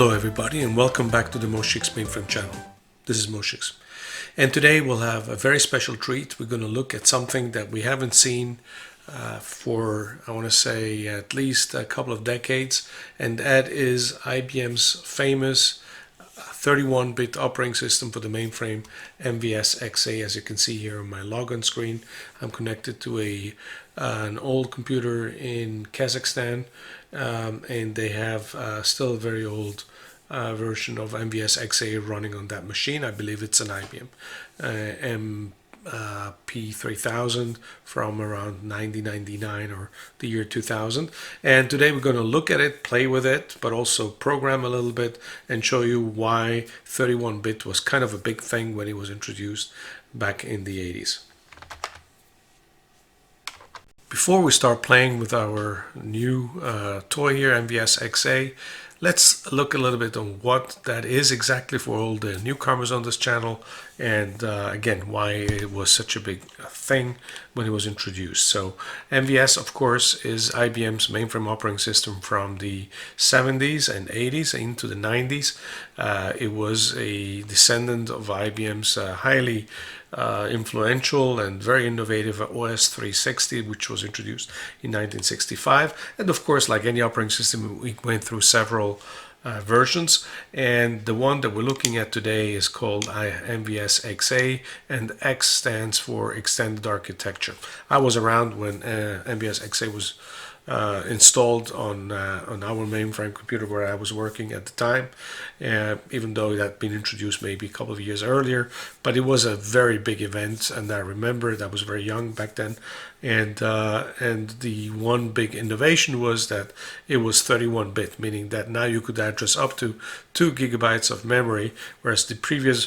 Hello everybody and welcome back to the Moshik's Mainframe channel. This is Moshik's. And today we'll have a very special treat. We're going to look at something that we haven't seen for, I want to say, at least a couple of decades. And that is IBM's famous 31-bit operating system for the mainframe, MVS XA. As you can see here on my login screen, I'm connected to an old computer in Kazakhstan, and they have still a very old version of MVS XA running on that machine. I believe it's an IBM P3000 from around 1999 or the year 2000. And today we're going to look at it, play with it, but also program a little bit and show you why 31-bit was kind of a big thing when it was introduced back in the 80s. Before we start playing with our new toy here, MVS XA, let's look a little bit on what that is exactly for all the newcomers on this channel, and again, why it was such a big thing when it was introduced. So MVS, of course, is IBM's mainframe operating system from the 70s and 80s into the 90s. It was a descendant of IBM's highly influential and very innovative OS 360, which was introduced in 1965. And of course, like any operating system, we went through several versions, and the one that we're looking at today is called MVS XA, and X stands for Extended Architecture. I was around when MVS XA was installed on our mainframe computer where I was working at the time, even though it had been introduced maybe a couple of years earlier. But it was a very big event, and I remember it. I was very young back then, and the one big innovation was that it was 31-bit, meaning that now you could address up to 2 gigabytes of memory, whereas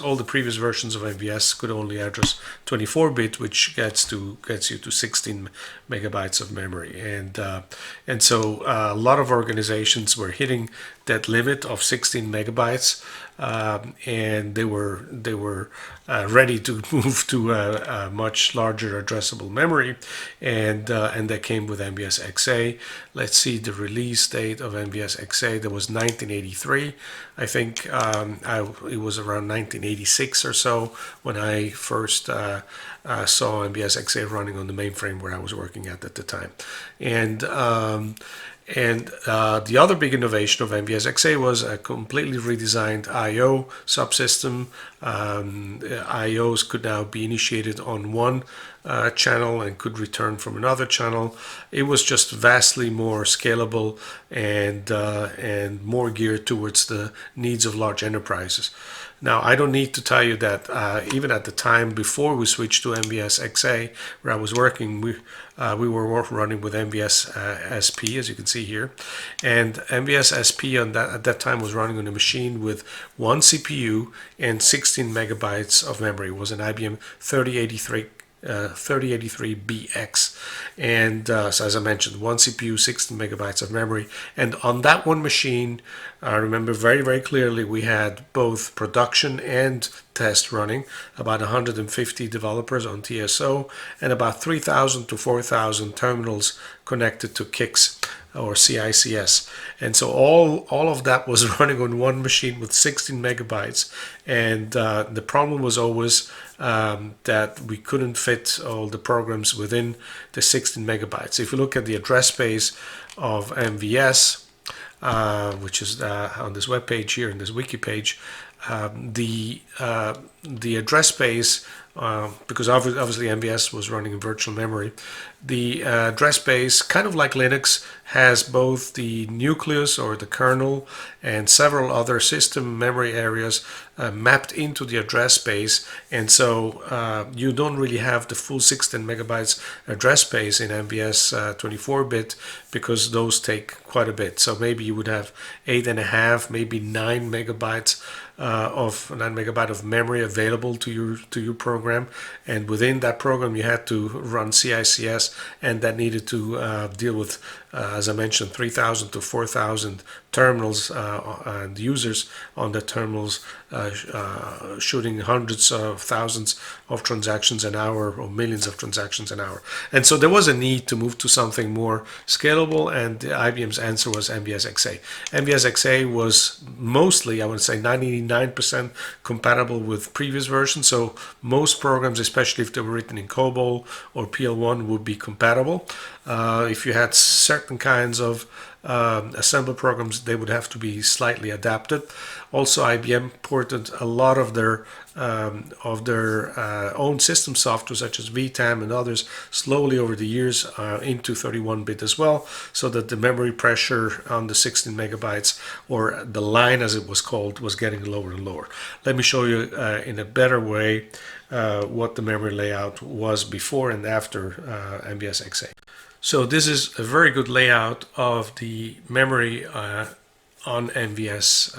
all the previous versions of MVS could only address 24-bit, which gets you to 16 megabytes of memory. And so a lot of organizations were hitting that limit of 16 megabytes, and they were ready to move to a much larger addressable memory, and that came with MVS XA. Let's see the release date of MVS XA. That was 1983. I think it was around 1986 or so when I first saw MVS XA running on the mainframe where I was working at the time. And the other big innovation of MVS XA was a completely redesigned I/O subsystem. I/Os could now be initiated on one channel and could return from another channel. It was just vastly more scalable and more geared towards the needs of large enterprises. Now, I don't need to tell you that even at the time before we switched to MVS XA, where I was working, we were running with MVS SP, as you can see here. And MVS SP at that time was running on a machine with one CPU and 16 megabytes of memory. It was an IBM 3083BX, and so as I mentioned, one CPU, 16 megabytes of memory. And on that one machine, I remember very, very clearly, we had both production and test running, about 150 developers on TSO, and about 3,000 to 4,000 terminals connected to CICS or CICS. And so all of that was running on one machine with 16 megabytes. And the problem was always that we couldn't fit all the programs within the 16 megabytes. If you look at the address space of MVS, which is on this web page here, in this wiki page, the address space, because obviously MVS was running in virtual memory, the address space, kind of like Linux, has both the nucleus or the kernel and several other system memory areas mapped into the address space, and so you don't really have the full 16 megabytes address space in MVS 24-bit, because those take quite a bit. So maybe you would have 8.5, maybe 9 megabytes of memory available to your program. program, and within that program you had to run CICS, and that needed to deal with, as I mentioned, 3,000 to 4,000 terminals and users on the terminals, shooting hundreds of thousands of transactions an hour or millions of transactions an hour. And so there was a need to move to something more scalable, and IBM's answer was MVS XA. MVS XA was mostly, I would say 99% compatible with previous versions, so most programs, especially if they were written in COBOL or PL1, would be compatible. If you had certain kinds of assembly programs, they would have to be slightly adapted. Also, IBM ported a lot of their own system software, such as VTAM and others, slowly over the years into 31-bit as well, so that the memory pressure on the 16 megabytes, or the line as it was called, was getting lower and lower. Let me show you in a better way what the memory layout was before and after MVS XA. So this is a very good layout of the memory on MVS,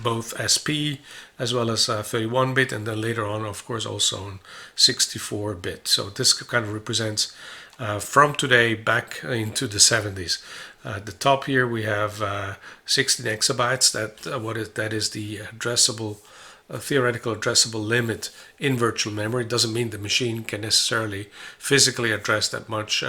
both SP as well as 31-bit, and then later on, of course, also on 64-bit. So this kind of represents from today back into the 70s. At the top here we have 16 exabytes. That is the addressable theoretical addressable limit in virtual memory. It doesn't mean the machine can necessarily physically address that much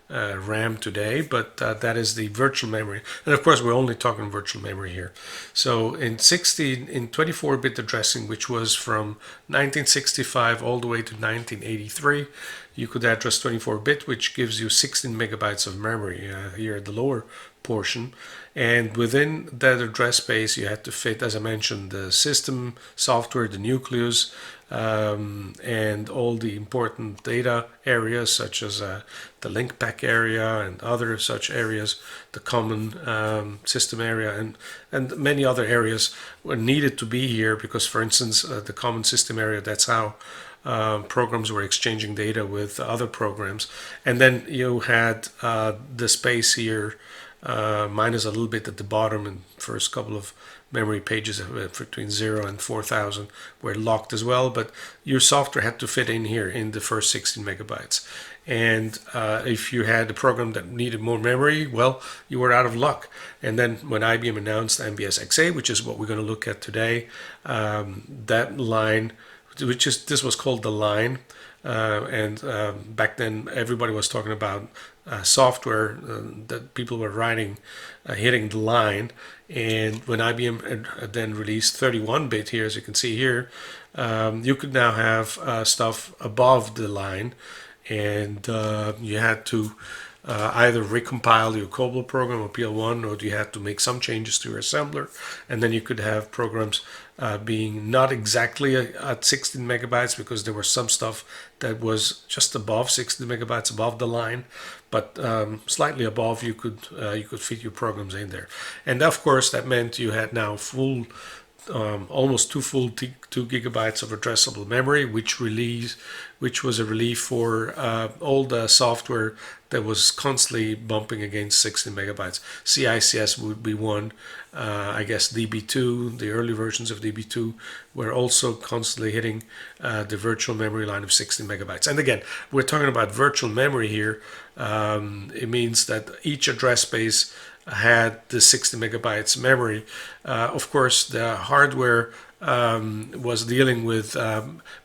RAM today, but that is the virtual memory. And of course, we're only talking virtual memory here. So in 24-bit addressing, which was from 1965 all the way to 1983, you could address 24-bit, which gives you 16 megabytes of memory here at the lower portion. And within that address space, you had to fit, as I mentioned, the system software, the nucleus, and all the important data areas, such as the link pack area and other such areas, the common system area, and many other areas were needed to be here because, for instance, the common system area, that's how programs were exchanging data with other programs. And then you had the space here, minus a little bit at the bottom, and first couple of memory pages between 0 and 4,000 were locked as well, but your software had to fit in here in the first 16 megabytes. And if you had a program that needed more memory, well, you were out of luck. And then when IBM announced MVS XA, which is what we're going to look at today, that line, this was called the line, and back then everybody was talking about software that people were writing, hitting the line. And when IBM then released 31-bit here, as you can see here, you could now have stuff above the line, and you had to either recompile your COBOL program or PL1, or you had to make some changes to your assembler, and then you could have programs being not exactly at 16 megabytes, because there was some stuff that was just above 16 megabytes above the line, but slightly above, you could fit your programs in there. And of course, that meant you had now full, almost two full 2 gigabytes of addressable memory, which was a relief for all the software that was constantly bumping against 16 megabytes. CICS would be one. I guess DB2, the early versions of DB2, were also constantly hitting the virtual memory line of 16 megabytes. And again, we're talking about virtual memory here. It means that each address space had the 60 megabytes memory. Of course, the hardware was dealing with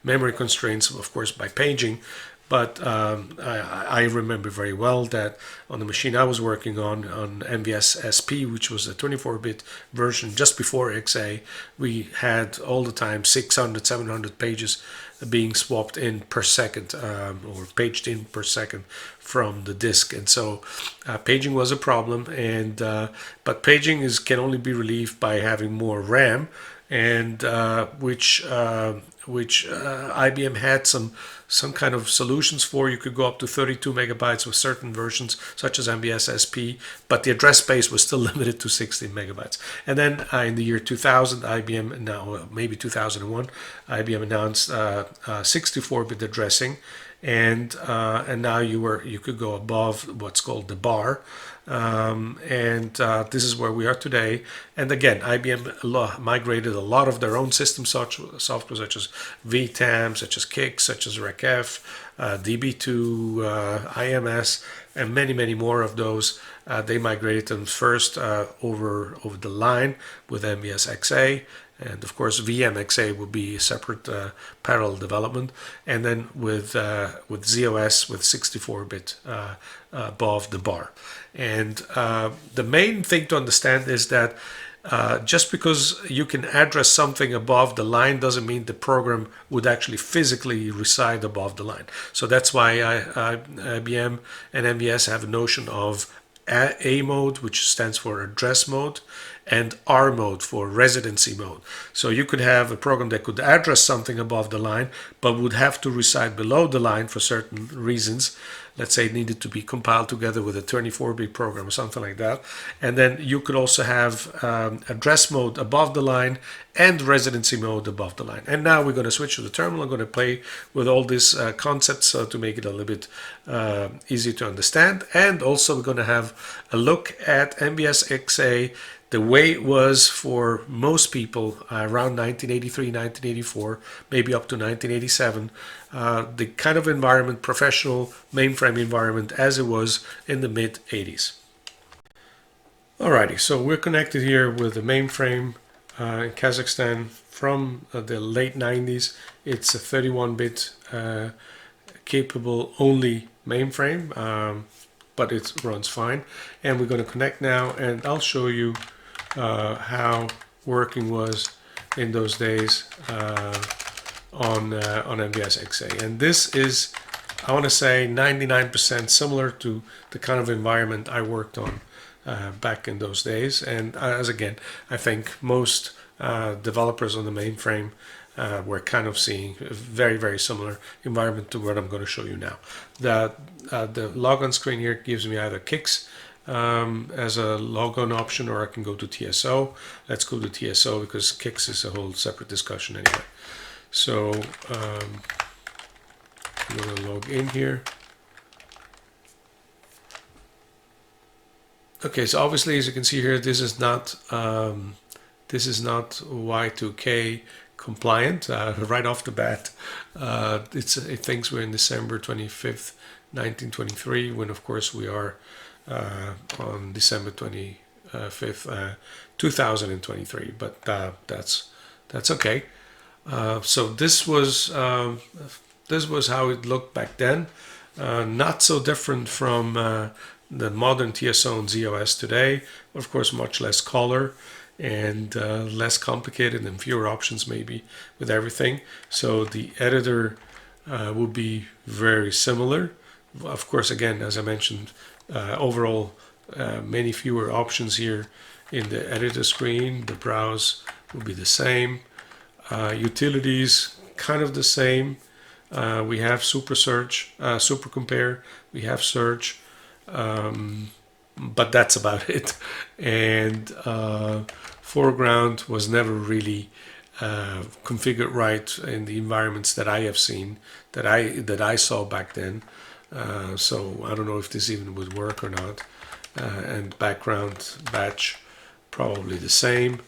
memory constraints, of course, by paging. But I remember very well that on the machine I was working on MVS SP, which was a 24-bit version just before XA, we had all the time 600, 700 pages being swapped in per second, or paged in per second from the disk. And so paging was a problem, and but paging can only be relieved by having more RAM, and which IBM had some kind of solutions for. You could go up to 32 megabytes with certain versions, such as MVS SP, but the address space was still limited to 16 megabytes. And then in the year 2000, IBM, now maybe 2001, IBM announced 64-bit addressing, and now you could go above what's called the bar, this is where we are today. And again, IBM migrated a lot of their own system software, such as VTAM, such as KIC, such as RecF, DB2, IMS, and many more of those. They migrated them first over the line with MVS XA, and of course VMXA would be a separate parallel development, and then with ZOS with 64-bit above the bar. And the main thing to understand is that just because you can address something above the line doesn't mean the program would actually physically reside above the line. So that's why IBM and MVS have a notion of A mode, which stands for address mode, and R mode for residency mode. So you could have a program that could address something above the line, but would have to reside below the line for certain reasons. Let's say it needed to be compiled together with a 24-bit program or something like that. And then you could also have address mode above the line and residency mode above the line. And now we're going to switch to the terminal. I'm going to play with all these concepts to make it a little bit easier to understand. And also we're going to have a look at MVS XA, the way it was for most people around 1983, 1984, maybe up to 1987, the kind of environment, professional mainframe environment as it was in the mid 80s. Alrighty, so we're connected here with the mainframe in Kazakhstan from the late 90s. It's a 31-bit capable only mainframe, but it runs fine. And we're going to connect now, and I'll show you how working was in those days on MVS XA. And this is, I want to say, 99% similar to the kind of environment I worked on back in those days. And as again, I think most developers on the mainframe were kind of seeing a very similar environment to what I'm going to show you now. The logon screen here gives me either KICS as a logon option, or I can go to TSO. Let's go to TSO because KICS is a whole separate discussion anyway. So I'm going to log in here. Okay, so obviously, as you can see here, this is not Y2K compliant right off the bat. It thinks we're in December 25th, 1923, when of course we are on December 25th, 2023. But that's okay. So this was how it looked back then. Not so different from the modern TSO and ZOS today. Of course, much less color and less complicated and fewer options maybe with everything. So the editor would be very similar. Of course, again, as I mentioned, overall many fewer options here in the editor screen. The browse will be the same. Utilities kind of the same. We have super search, super compare, we have search, but that's about it. And foreground was never really configured right in the environments that I have seen, that I saw back then. So I don't know if this even would work or not. And background batch, probably the same.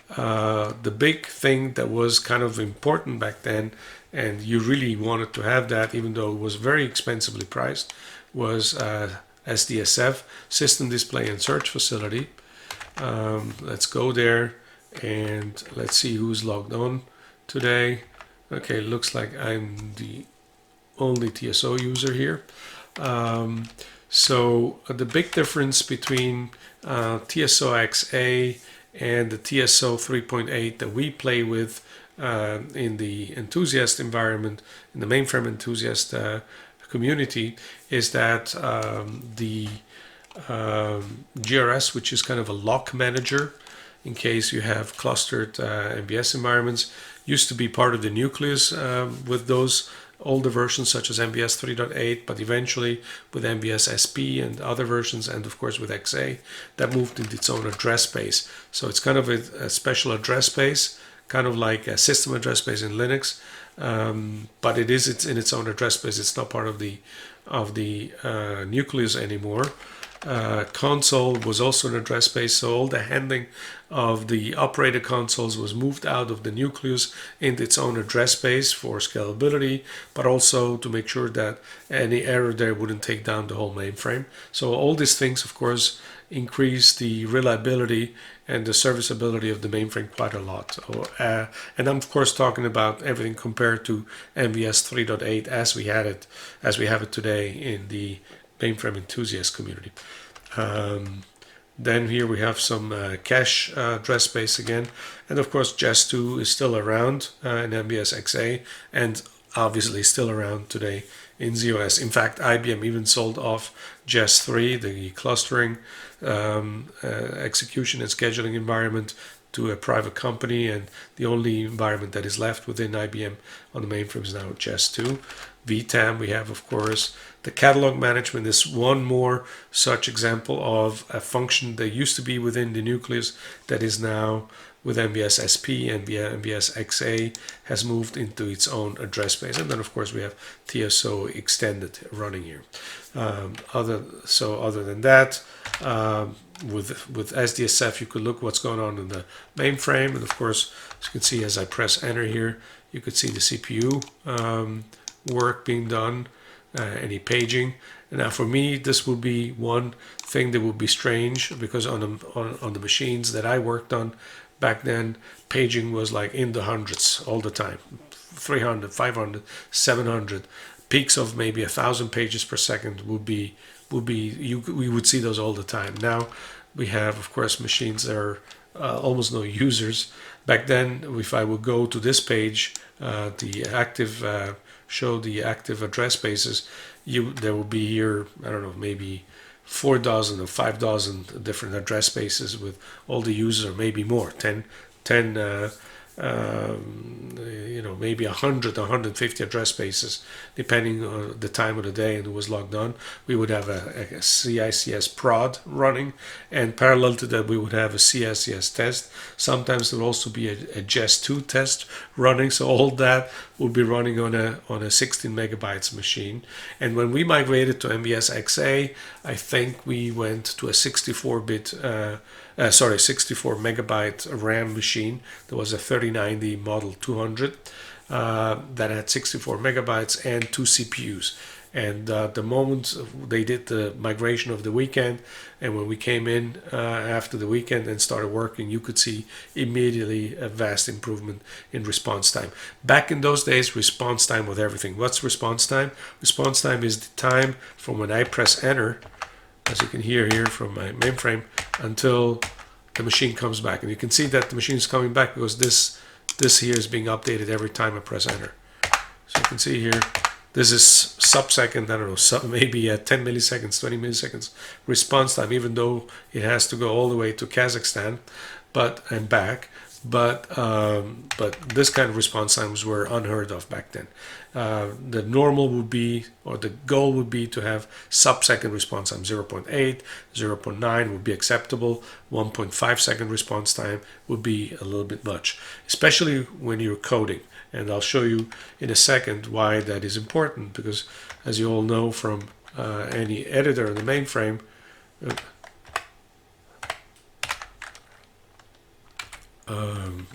The big thing that was kind of important back then, and you really wanted to have that even though it was very expensively priced, was SDSF, System Display and Search Facility. Let's go there and let's see who's logged on today. Okay, looks like I'm the only TSO user here. So the big difference between TSO XA and the TSO 3.8 that we play with in the enthusiast environment, in the mainframe enthusiast community, is that the GRS, which is kind of a lock manager in case you have clustered MVS environments, used to be part of the nucleus with those older versions such as MVS 3.8, but eventually with MVS SP and other versions, and of course with XA, that moved into its own address space. So it's kind of a special address space, kind of like a system address space in Linux, but it's in its own address space. It's not part of the nucleus anymore. Console was also an address space, so all the handling of the operator consoles was moved out of the nucleus into its own address space for scalability, but also to make sure that any error there wouldn't take down the whole mainframe. So all these things, of course, increase the reliability and the serviceability of the mainframe quite a lot. So, and I'm of course talking about everything compared to MVS 3.8 as we have it today in the mainframe enthusiast community. Then here we have some cache address space again, and of course JES2 is still around in MVS XA, and obviously still around today in z/OS. In fact, IBM even sold off JES3, the clustering execution and scheduling environment, to a private company, and the only environment that is left within IBM on the mainframe is now JES2. VTAM, we have, of course, the catalog management is one more such example of a function that used to be within the nucleus that is now with MVS SP and MVS XA has moved into its own address space. And then, of course, we have TSO extended running here. Other than that, with SDSF, you could look what's going on in the mainframe. And of course, as you can see, as I press enter here, you could see the CPU work being done, any paging. And now for me, this would be one thing that would be strange, because on the machines that I worked on back then, paging was like in the hundreds all the time, 300, 500, 700. Peaks of maybe 1,000 pages per second we would see those all the time. Now we have, of course, machines that are almost no users. Back then, if I would go to this page, show the active address spaces, there will be here, I don't know, maybe 4,000 or 5,000 different address spaces with all the users, or maybe more, 10 maybe 100, 150 address spaces, depending on the time of the day and who was logged on. We would have a CICS prod running, and parallel to that, we would have a CICS test. Sometimes there would also be a JES2 test running, so all that would be running on a 16 megabytes machine. And when we migrated to MVS XA, I think we went to a 64 megabyte RAM machine. There was a 3090 Model 200 that had 64 megabytes and 2 CPUs. And the moment they did the migration of the weekend, and when we came in after the weekend and started working, you could see immediately a vast improvement in response time. Back in those days, response time was everything. What's response time? Response time is the time from when I press enter, as you can hear here from my mainframe, until the machine comes back. And you can see that the machine is coming back because this here is being updated every time I press enter. So you can see here, this is sub-second, I don't know, maybe 10 milliseconds, 20 milliseconds response time, even though it has to go all the way to Kazakhstan and back. But this kind of response times were unheard of back then. The normal would be, or the goal would be, to have sub-second response time. 0.8, 0.9 would be acceptable. 1.5 second response time would be a little bit much, especially when you're coding. And I'll show you in a second why that is important, because as you all know from any editor in the mainframe,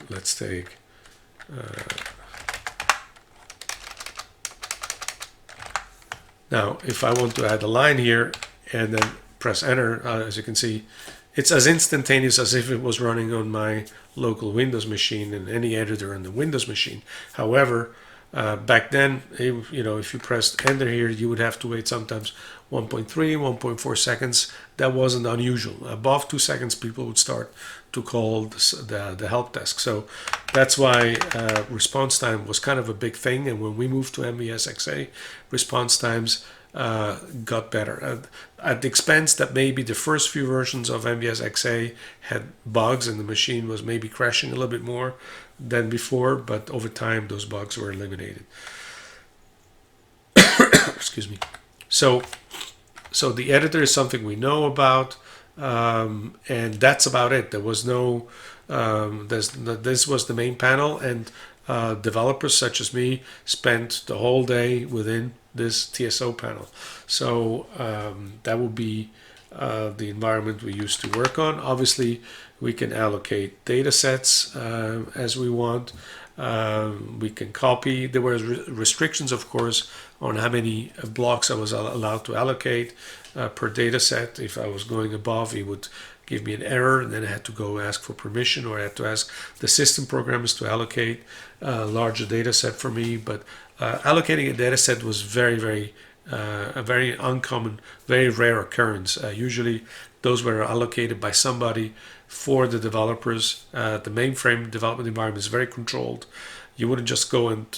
let's take now if I want to add a line here and then press enter, as you can see, it's as instantaneous as if it was running on my local Windows machine and any editor on the Windows machine. However, back then, if you pressed enter here, you would have to wait sometimes 1.3, 1.4 seconds. That wasn't unusual. Above 2 seconds, people would start to call the help desk. So that's why response time was kind of a big thing. And when we moved to MVS XA, response times got better at the expense that maybe the first few versions of MVS XA had bugs and the machine was maybe crashing a little bit more than before, but over time those bugs were eliminated. Excuse me. So the editor is something we know about, and that's about it. There was no this was the main panel, and developers such as me spent the whole day within this TSO panel. So that would be the environment we used to work on. Obviously, we can allocate data sets as we want. We can copy. There were restrictions, of course, on how many blocks I was allowed to allocate per data set. If I was going above, it would give me an error, and then I had to go ask for permission, or I had to ask the system programmers to allocate a larger data set for me. But allocating a data set was a very uncommon, very rare occurrence. Usually those were allocated by somebody for the developers. The mainframe development environment is very controlled. You wouldn't just go and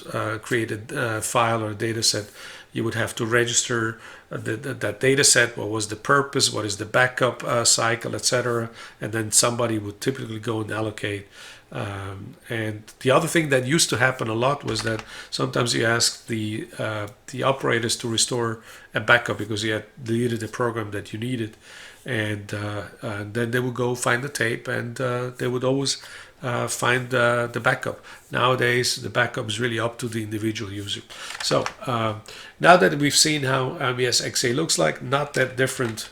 create a file or a data set. You would have to register that data set, what was the purpose, what is the backup cycle, etc. And then somebody would typically go and allocate. And the other thing that used to happen a lot was that sometimes you ask the operators to restore a backup because you had deleted the program that you needed, and then they would go find the tape, and they would always find the backup. Nowadays, the backup is really up to the individual user. So now that we've seen how MVS XA looks like, not that different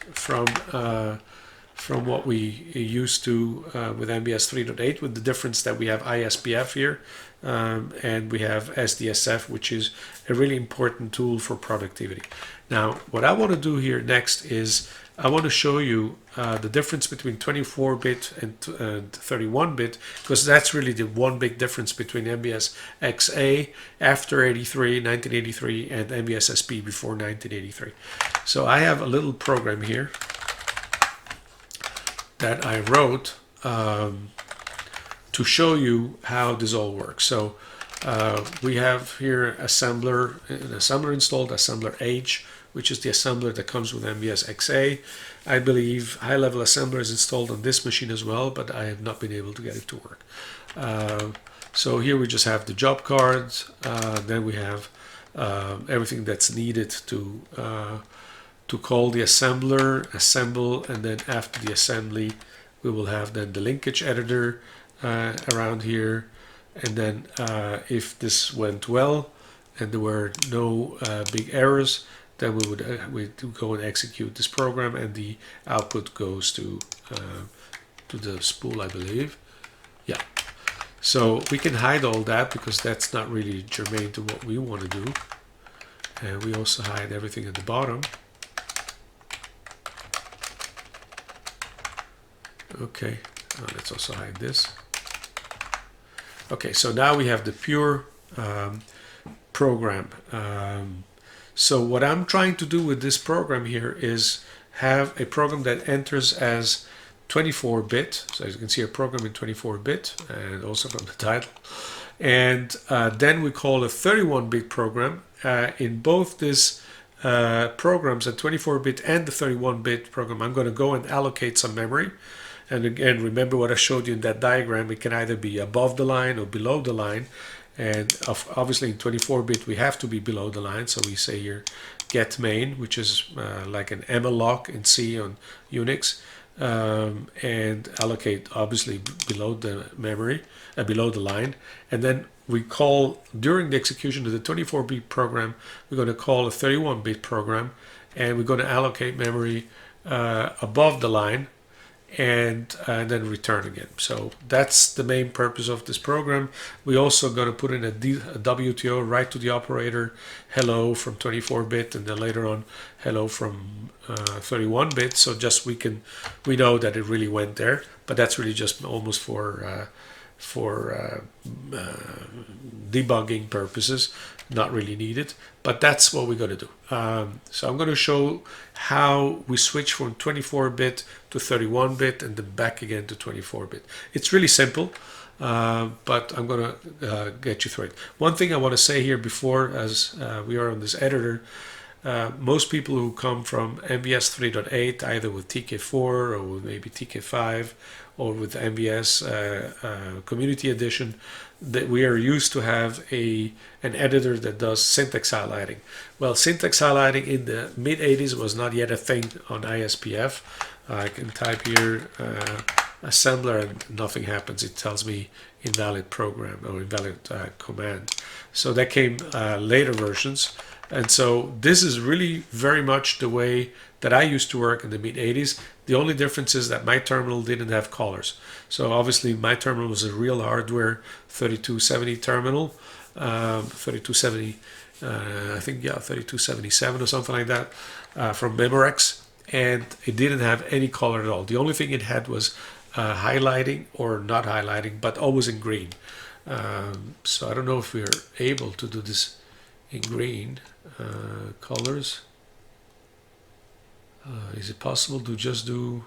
from what we used to with MVS 3.8, with the difference that we have ISPF here, and we have SDSF, which is a really important tool for productivity. Now, what I want to do here next is I want to show you the difference between 24-bit and 31-bit, because that's really the one big difference between MVS XA after 1983 and MVS SP before 1983. So I have a little program here that I wrote to show you how this all works. So we have here an assembler installed, assembler H, which is the assembler that comes with MVS XA. I believe high-level assembler is installed on this machine as well, but I have not been able to get it to work. So here we just have the job cards. Then we have everything that's needed to call the assembler, assemble, and then after the assembly, we will have then the linkage editor around here. And then if this went well and there were no big errors, then we would go and execute this program, and the output goes to the spool, I believe. Yeah. So we can hide all that because that's not really germane to what we want to do. And we also hide everything at the bottom. Okay, let's also hide this. Okay, so now we have the pure program. So what I'm trying to do with this program here is have a program that enters as 24-bit. So as you can see, a program in 24-bit, and also from the title. And then we call a 31-bit program. In both these programs, a 24-bit and the 31-bit program, I'm going to go and allocate some memory. And again, remember what I showed you in that diagram. It can either be above the line or below the line. And obviously in 24-bit, we have to be below the line. So we say here get main, which is like an malloc in C on Unix, and allocate obviously below the memory, below the line. And then we call, during the execution of the 24-bit program, we're going to call a 31-bit program, and we're going to allocate memory above the line, and then return again. So that's the main purpose of this program. We also going to put in a WTO, write to the operator, hello from 24-bit, and then later on hello from 31-bit. So just we know that it really went there, but that's really just almost for debugging purposes, not really needed, but that's what we're going to do. So I'm going to show how we switch from 24-bit to 31-bit and then back again to 24-bit. It's really simple, but I'm going to get you through it. One thing I want to say here before, as we are on this editor, most people who come from MVS 3.8, either with TK4 or with maybe TK5 or with MVS Community Edition, that we are used to have an editor that does syntax highlighting. Well, syntax highlighting in the mid-80s was not yet a thing on ISPF. I can type here assembler and nothing happens. It tells me invalid program or invalid command. So that came later versions. And so this is really very much the way that I used to work in the mid-80s. The only difference is that my terminal didn't have callers. So obviously my terminal was a real hardware 3270 terminal, 3270, I think, yeah, 3277 or something like that, from Memorex. And it didn't have any color at all. The only thing it had was highlighting or not highlighting, but always in green. So I don't know if we're able to do this in green colors. Is it possible to just do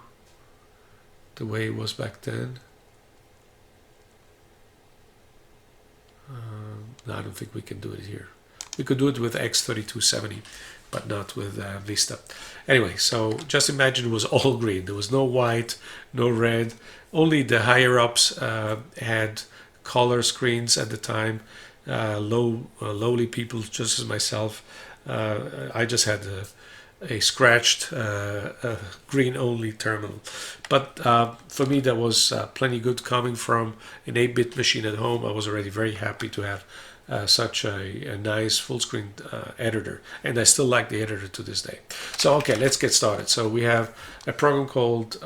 the way it was back then? No, I don't think we can do it here. We could do it with X3270, but not with Vista. Anyway, so just imagine it was all green. There was no white, no red. Only the higher ups had color screens at the time. Lowly people, just as myself, I just had a scratched green only terminal. But for me, that was plenty good. Coming from an 8-bit machine at home, I was already very happy to have such a nice full screen editor, and I still like the editor to this day. So okay, let's get started. So we have a program called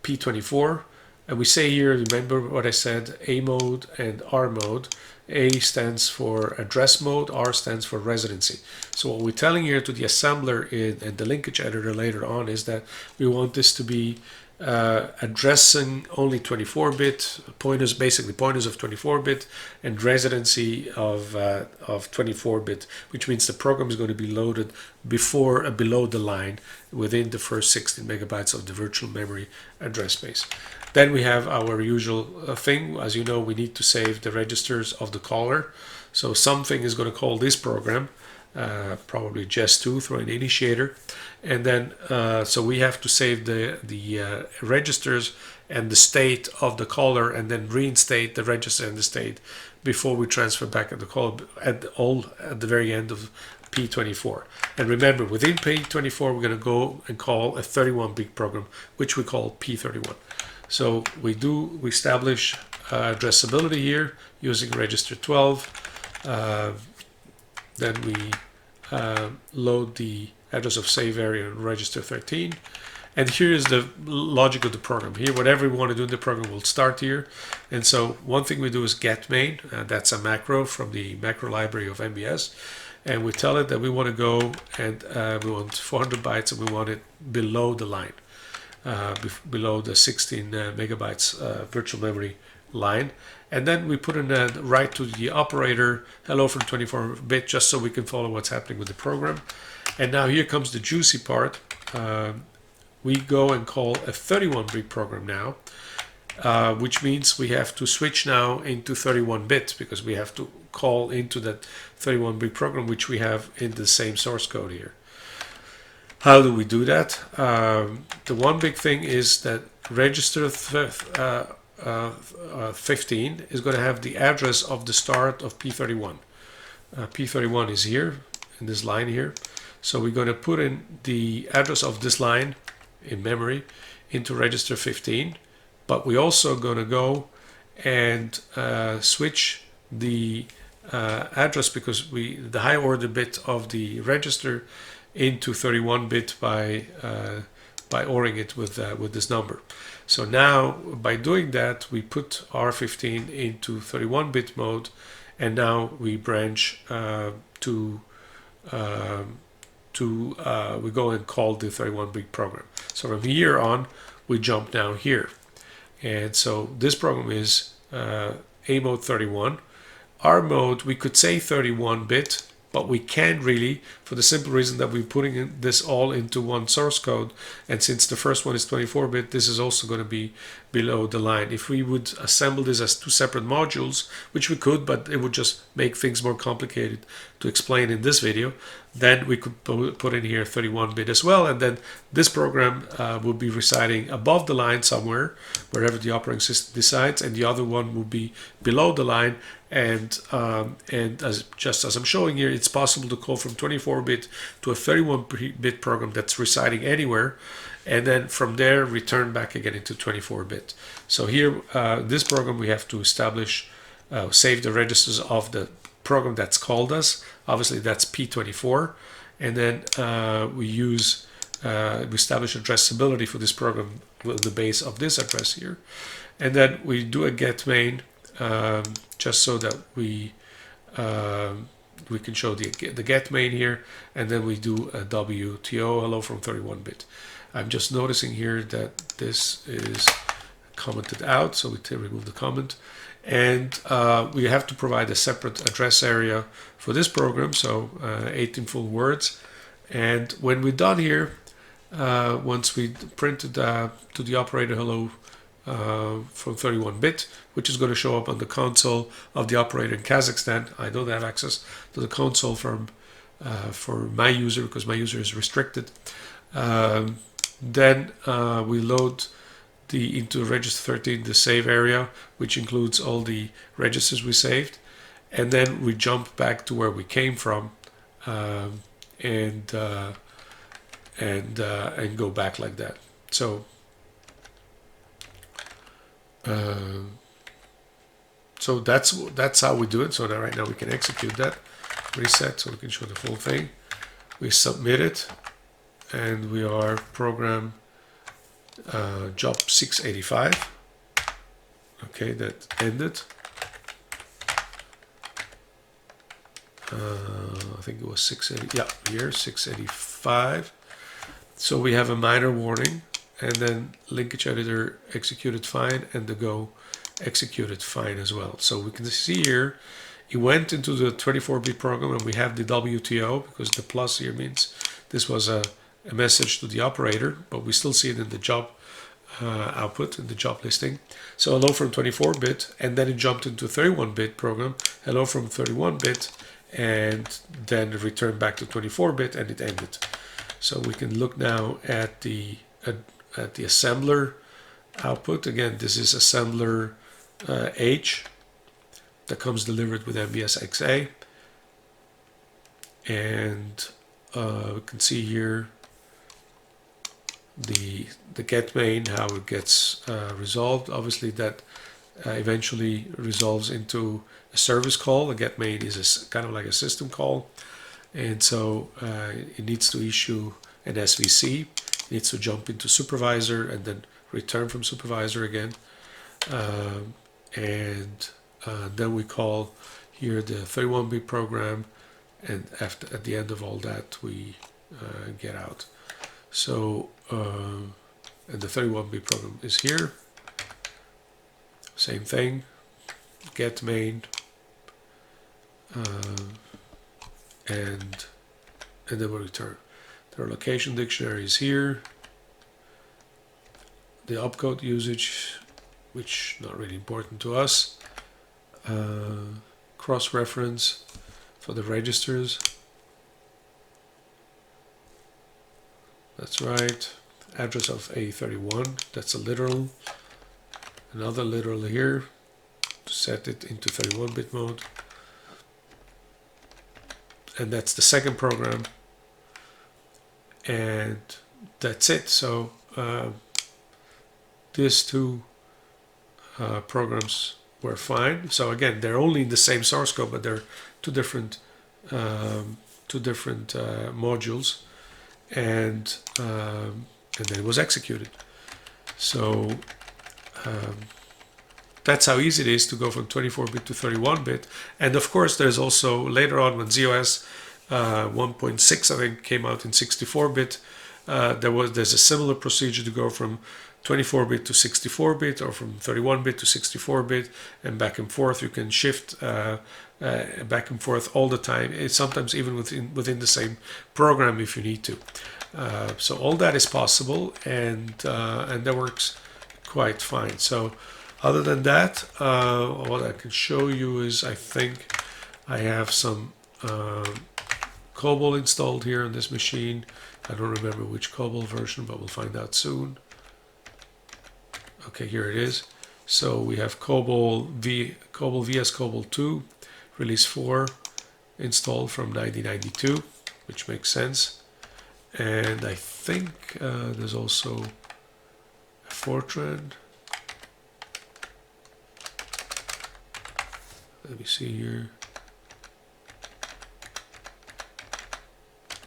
P24, and we say here, remember what I said, A mode and R mode. A stands for address mode, R stands for residency. So what we're telling here to the assembler and the linkage editor later on is that we want this to be addressing only 24-bit pointers, basically pointers of 24-bit, and residency of 24-bit, which means the program is going to be loaded before below the line within the first 16 megabytes of the virtual memory address space. Then we have our usual thing. As you know, we need to save the registers of the caller. So something is going to call this program, probably Jest2 through an initiator. And then, so we have to save the registers and the state of the caller, and then reinstate the register and the state before we transfer back at the caller at the very end of P24. And remember, within P24, we're going to go and call a 31-bit program, which we call P31. So we establish addressability here using register 12. Then we load the address of save area in register 13. And here is the logic of the program. Here, whatever we want to do in the program will start here. And so one thing we do is get main. That's a macro from the macro library of MVS. And we tell it that we want to go and we want 400 bytes and we want it below the line. Below the 16 megabytes virtual memory line, and then we put in a write to the operator hello from 24-bit, just so we can follow what's happening with the program. And now here comes the juicy part. We go and call a 31-bit program now, which means we have to switch now into 31-bit because we have to call into that 31-bit program, which we have in the same source code here. How do we do that? The one big thing is that register 15 is going to have the address of the start of P31. P31 is here, in this line here. So we're going to put in the address of this line in memory into register 15. But we're also going to go and switch the address, because the high order bit of the register into 31-bit by ORing it with this number. So now by doing that, we put R15 into 31-bit mode, and now we branch we go and call the 31-bit program. So from here on, we jump down here, and so this program is A mode 31. R mode, we could say 31-bit. But we can't really, for the simple reason that we're putting this all into one source code. And since the first one is 24-bit, this is also going to be below the line. If we would assemble this as two separate modules, which we could, but it would just make things more complicated to explain in this video, then we could put in here 31-bit as well, and then this program will be residing above the line somewhere, wherever the operating system decides, and the other one will be below the line. And just as I'm showing here, it's possible to call from 24-bit to a 31-bit program that's residing anywhere, and then from there return back again into 24-bit. So here, this program, we have to establish, save the registers of the program that's called us. Obviously that's P24, and then we establish addressability for this program with the base of this address here, and then we do a get main just so that we can show the get main here, and then we do a WTO, hello from 31-bit. I'm just noticing here that this is commented out, so we remove the comment. And we have to provide a separate address area for this program, so 18 full words. And when we're done here, once we printed to the operator hello from 31-bit, which is going to show up on the console of the operator in Kazakhstan. I don't have access to the console for my user because my user is restricted. Then we load into register 13 the save area, which includes all the registers we saved, and then we jump back to where we came from, and go back like that. So that's how we do it. So now right now we can execute that, reset, so we can show the full thing. We submit it, and we are program job 685. Okay, that ended. I think it was 680. Yeah, here 685. So we have a minor warning, and then linkage editor executed fine, and the go executed fine as well. So we can see here it went into the 24-bit program, and we have the WTO because the plus here means this was a message to the operator, but we still see it in the job output, in the job listing. So hello from 24-bit, and then it jumped into 31-bit program, hello from 31-bit, and then it returned back to 24-bit, and it ended. So we can look now at the assembler output. Again, this is assembler H that comes delivered with MVS XA, and we can see here the get main, how it gets resolved. Obviously that eventually resolves into a service call. A get main is kind of like a system call, and so it needs to issue an SVC, it needs to jump into supervisor and then return from supervisor again, and then we call here the 31-bit program, and at the end of all that we get out. So and the 31-bit program is here, same thing, get main, and then we return. The location dictionary is here, the opcode usage, which not really important to us, cross-reference for the registers, that's right, address of A31, that's a literal, another literal here to set it into 31-bit mode, and that's the second program, and that's it. So these two programs were fine. So again, they're only in the same source code, but they're two different modules, and then it was executed. So that's how easy it is to go from 24-bit to 31-bit. And of course, there's also later on when ZOS 1.6 I think came out in 64-bit, there's a similar procedure to go from 24-bit to 64-bit, or from 31-bit to 64-bit, and back and forth. You can shift back and forth all the time. It's sometimes even within the same program if you need to. So all that is possible, and that works quite fine. So other than that, what I can show you is, I think I have some COBOL installed here on this machine. I don't remember which COBOL version, but we'll find out soon. Okay, here it is. So we have COBOL VS COBOL 2 release 4 installed from 1992, which makes sense. And I think there's also a Fortran. Let me see here.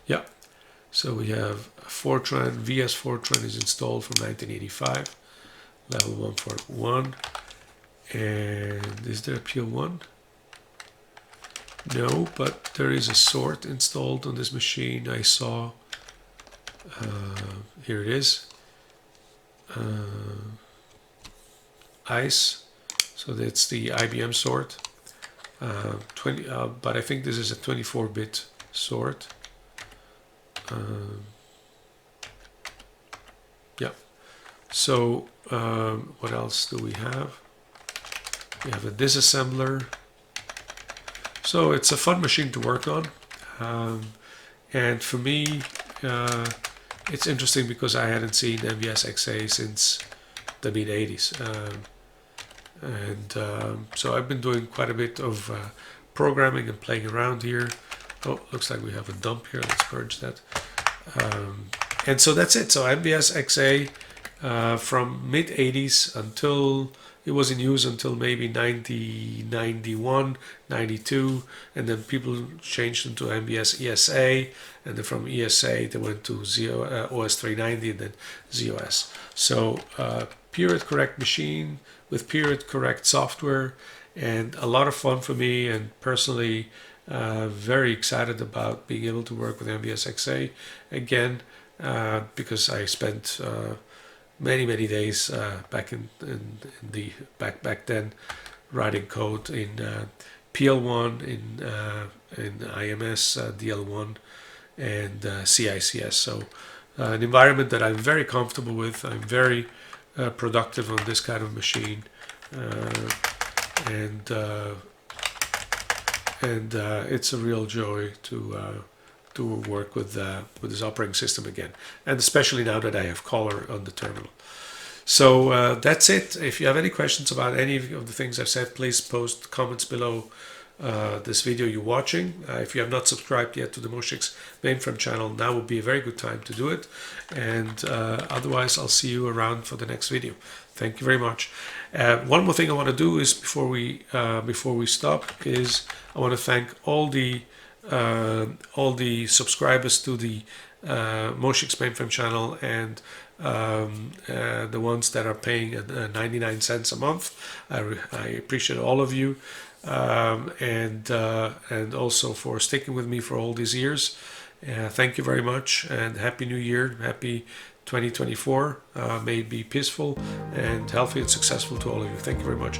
Yeah, so we have Fortran, VS Fortran is installed from 1985, level 141. And is there a PL1? No, but there is a sort installed on this machine. I saw, here it is, ICE, so that's the IBM sort. But I think this is a 24-bit sort. Yeah. So what else do we have? We have a disassembler. So it's a fun machine to work on. And for me, it's interesting because I hadn't seen MVS XA since the mid-80s. So I've been doing quite a bit of programming and playing around here. Oh, looks like we have a dump here. Let's purge that. And so that's it. So MVS XA from mid-80s until it was in use until maybe 90, 91, 92, and then people changed into MVS ESA, and then from ESA they went to OS 390 and then ZOS. So period correct machine with period correct software, and a lot of fun for me, and personally very excited about being able to work with MVS XA again, because I spent many days back in the back then writing code in PL1, in IMS, DL1, and CICS. So an environment that I'm very comfortable with. I'm very productive on this kind of machine, and it's a real joy to work with this operating system again, and especially now that I have Color on the terminal. So that's it. If you have any questions about any of the things I've said, please post comments below this video you're watching. If you have not subscribed yet to the Moshix mainframe channel, now would be a very good time to do it. And otherwise, I'll see you around for the next video. Thank you very much. One more thing I want to do is before we stop is I want to thank all the subscribers to the Moshix mainframe channel, and the ones that are paying 99 cents a month. I appreciate all of you, and also for sticking with me for all these years. Thank you very much, and Happy New Year, Happy 2024. May it be peaceful and healthy and successful to all of you. Thank you very much.